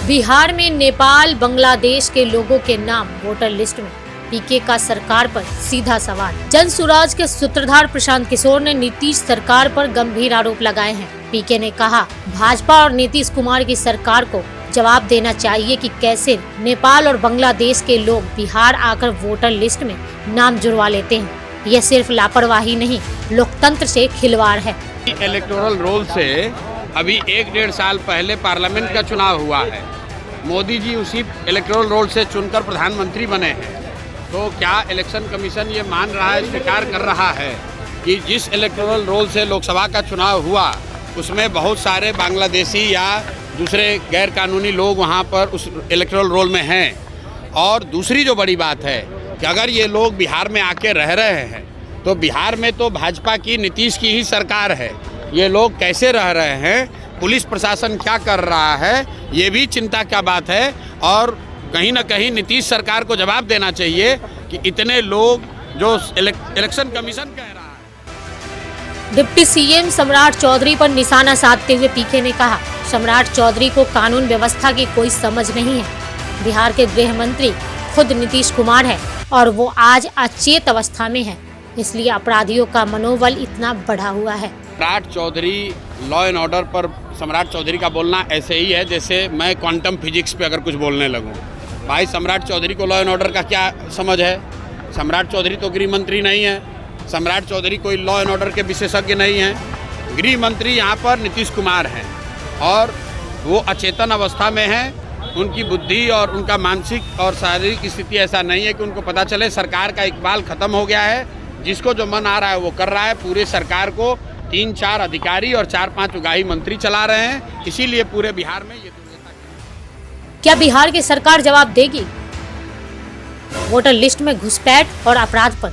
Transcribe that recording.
बिहार में नेपाल, बांग्लादेश के लोगों के नाम वोटर लिस्ट में, पीके का सरकार पर सीधा सवाल। जन सुराज के सूत्रधार प्रशांत किशोर ने नीतीश सरकार पर गंभीर आरोप लगाए हैं। पीके ने कहा, भाजपा और नीतीश कुमार की सरकार को जवाब देना चाहिए कि कैसे नेपाल और बांग्लादेश के लोग बिहार आकर वोटर लिस्ट में नाम जुड़वा लेते हैं। यह सिर्फ लापरवाही नहीं, लोकतंत्र से खिलवाड़ है। इलेक्टोरल रोल से अभी 1-1.5 साल पहले पार्लियामेंट का चुनाव हुआ है। मोदी जी उसी इलेक्टोरल रोल से चुनकर प्रधानमंत्री बने हैं। तो क्या इलेक्शन कमीशन ये मान रहा है, स्वीकार कर रहा है कि जिस इलेक्टोरल रोल से लोकसभा का चुनाव हुआ उसमें बहुत सारे बांग्लादेशी या दूसरे गैर कानूनी लोग वहाँ पर उस इलेक्टोरल रोल में हैं। और दूसरी जो बड़ी बात है कि अगर ये लोग बिहार में आके रह रहे हैं तो बिहार में तो भाजपा की, नीतीश की ही सरकार है। ये लोग कैसे रह रहे हैं, पुलिस प्रशासन क्या कर रहा है, ये भी चिंता का बात है। और कहीं ना कहीं नीतीश सरकार को जवाब देना चाहिए कि इतने लोग जो इलेक्शन कमीशन कह रहा है। डिप्टी सीएम सम्राट चौधरी पर निशाना साधते हुए पीके ने कहा, सम्राट चौधरी को कानून व्यवस्था की कोई समझ नहीं है। बिहार के गृह मंत्री खुद नीतीश कुमार है और वो आज अचेत अवस्था में है, इसलिए अपराधियों का मनोबल इतना बढ़ा हुआ है। सम्राट चौधरी लॉ एंड ऑर्डर पर सम्राट चौधरी का बोलना ऐसे ही है जैसे मैं क्वांटम फिजिक्स पे अगर कुछ बोलने लगूं। भाई, सम्राट चौधरी को लॉ एंड ऑर्डर का क्या समझ है? सम्राट चौधरी तो गृह मंत्री नहीं है। सम्राट चौधरी कोई लॉ एंड ऑर्डर के विशेषज्ञ नहीं हैं। गृह मंत्री यहाँ पर नीतीश कुमार हैं और वो अचेतन अवस्था में हैं। उनकी बुद्धि और उनका मानसिक और शारीरिक स्थिति ऐसा नहीं है कि उनको पता चले सरकार का इकबाल खत्म हो गया है। जिसको जो मन आ रहा है वो कर रहा है। पूरे सरकार को 3-4 अधिकारी और 4-5 उगाही मंत्री चला रहे हैं। इसीलिए पूरे बिहार में ये क्या बिहार की सरकार जवाब देगी वोटर लिस्ट में घुसपैठ और अपराध पर?